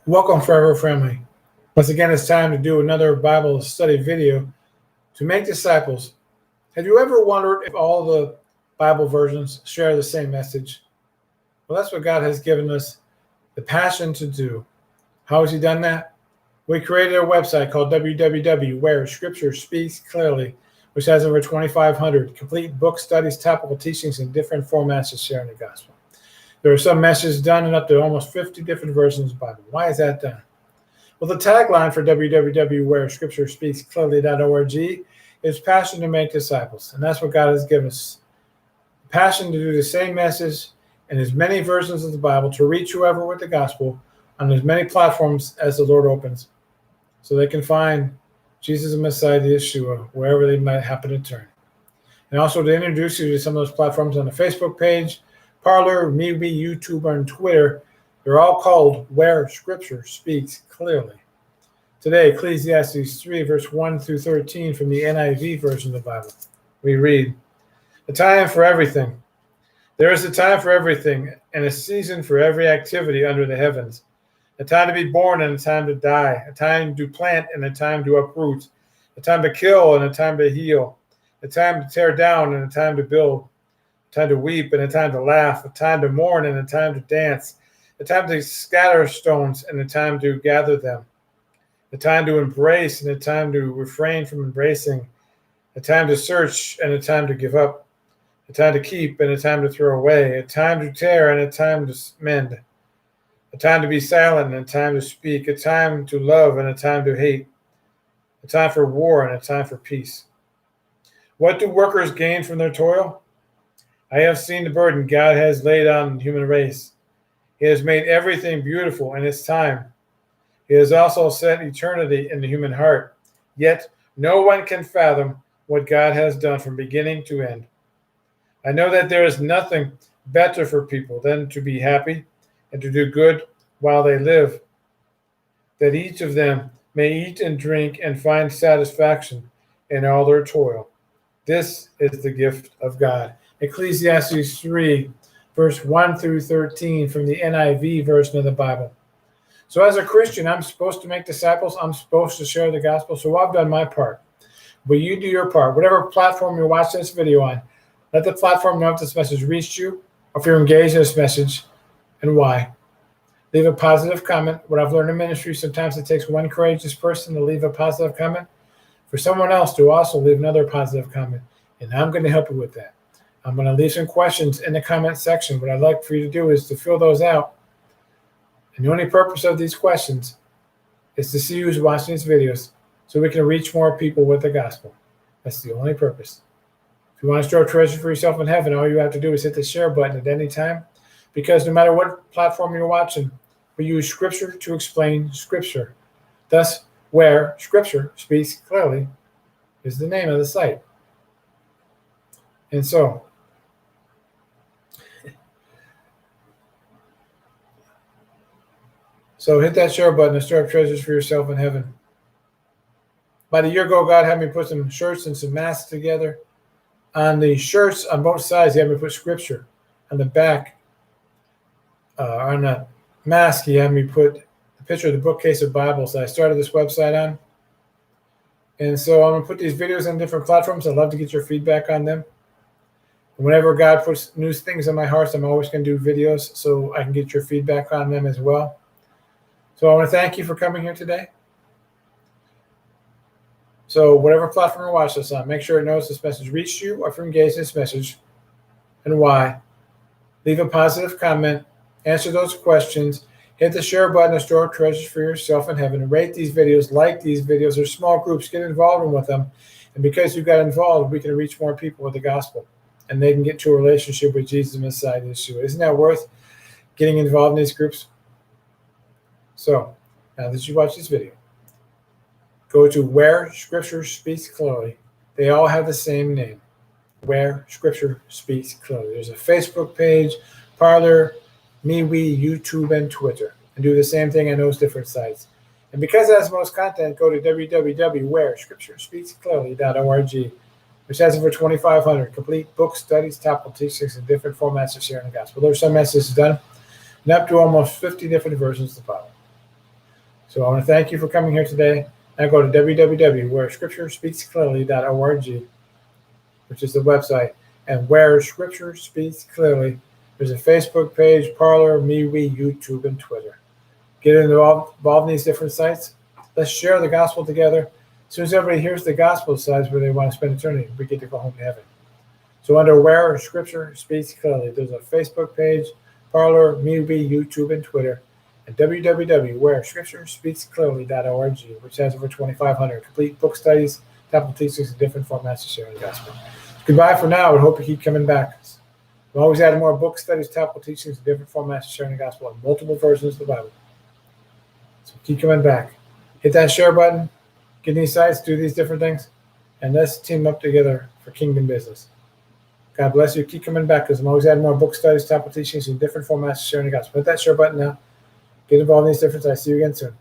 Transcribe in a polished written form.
Welcome, Forever Family. Once again, it's time to do another Bible study video to make disciples. Have you ever wondered if all the Bible versions share the same message? Well, that's what God has given us the passion to do. How has He done that? We created a website called www, where Scripture speaks clearly, which has over 2,500 complete book studies, topical teachings, and different formats to share in the gospel. There are some messages done in up to almost 50 different versions of the Bible. Why is that done? Well, the tagline for www, where Scripture speaks clearly.org, is passion to make disciples. And that's what God has given us. Passion to do the same message in as many versions of the Bible to reach whoever with the gospel on as many platforms as the Lord opens, so they can find Jesus the Messiah, the Yeshua, wherever they might happen to turn. And also to introduce you to some of those platforms on the Facebook page, Parler, MeWe, YouTube, and Twitter. They're all called Where Scripture Speaks Clearly. Today, Ecclesiastes 3, verse 1 through 13 from the NIV version of the Bible. We read, "A time for everything. There is a time for everything, and a season for every activity under the heavens. A time to be born and a time to die. A time to plant and a time to uproot. A time to kill and a time to heal. A time to tear down and a time to build. A time to weep and a time to laugh. A time to mourn and a time to dance. A time to scatter stones and a time to gather them. A time to embrace and a time to refrain from embracing. A time to search and a time to give up. A time to keep and a time to throw away. A time to tear and a time to mend. A time to be silent and a time to speak. A time to love and a time to hate. A time for war and a time for peace. What do workers gain from their toil? I have seen the burden God has laid on the human race. He has made everything beautiful in its time. He has also set eternity in the human heart. Yet no one can fathom what God has done from beginning to end. I know that there is nothing better for people than to be happy and to do good while they live, that each of them may eat and drink and find satisfaction in all their toil. This is the gift of God." Ecclesiastes 3, verse 1 through 13 from the NIV version of the Bible. So as a Christian, I'm supposed to make disciples. I'm supposed to share the gospel. So I've done my part. But you do your part. Whatever platform you're watching this video on, let the platform know if this message reached you, or if you're engaged in this message, and why. Leave a positive comment. What I've learned in ministry, sometimes it takes one courageous person to leave a positive comment for someone else to also leave another positive comment. And I'm going to help you with that. I'm going to leave some questions in the comment section. What I'd like for you to do is to fill those out. And the only purpose of these questions is to see who's watching these videos so we can reach more people with the gospel. That's the only purpose. If you want to store treasure for yourself in heaven, all you have to do is hit the share button at any time, because no matter what platform you're watching, we use Scripture to explain Scripture. Thus, Where Scripture Speaks Clearly is the name of the site. And so hit that share button and store up treasures for yourself in heaven. About a year ago, God had me put some shirts and some masks together. On the shirts on both sides, He had me put Scripture. On the back, on the mask, He had me put the picture of the bookcase of Bibles that I started this website on. And so I'm going to put these videos on different platforms. I'd love to get your feedback on them. And whenever God puts new things in my heart, I'm always going to do videos so I can get your feedback on them as well. So I want to thank you for coming here today. So whatever platform you watch this on, make sure it knows this message reached you, or if you're engaged in this message, and why. Leave a positive comment, answer those questions, hit the share button and store treasures for yourself in heaven, and rate these videos, like these videos. There's small groups, get involved with them. And because you got involved, we can reach more people with the gospel, and they can get to a relationship with Jesus Messiah, Yeshua. Isn't that worth getting involved in these groups? So, now that you watch this video, go to Where Scripture Speaks Clearly. They all have the same name, Where Scripture Speaks Clearly. There's a Facebook page, Parler, MeWe, YouTube, and Twitter. And do the same thing on those different sites. And because it has most content, go to www, where Scripture Speaks Clearly.org, which has over 2,500 complete book studies, topical teachings, and different formats of sharing the gospel. There's some messages done, and up to almost 50 different versions of the Bible. So I want to thank you for coming here today. And go to www.wherescripturespeaksclearly.org, which is the website. And Where Scripture Speaks Clearly, there's a Facebook page, Parler, MeWe, YouTube, and Twitter. Get involved in these different sites. Let's share the gospel together. As soon as everybody hears the gospel decides where they want to spend eternity, we get to go home to heaven. So under Where Scripture Speaks Clearly, there's a Facebook page, Parler, MeWe, YouTube, and Twitter, and www.wherescripturespeaksclearly.org, which has over 2,500 complete book studies, topical teachings, and different formats to share the gospel. Goodbye for now, and hope you keep coming back. We're always adding more book studies, topical teachings, and different formats to sharing the gospel in multiple versions of the Bible. So keep coming back. Hit that share button, get these sites, do these different things, and let's team up together for kingdom business. God bless you. Keep coming back because I'm always adding more book studies, topical teachings, and different formats to sharing the gospel. Hit that share button now. Get involved in these different sites. See you again soon.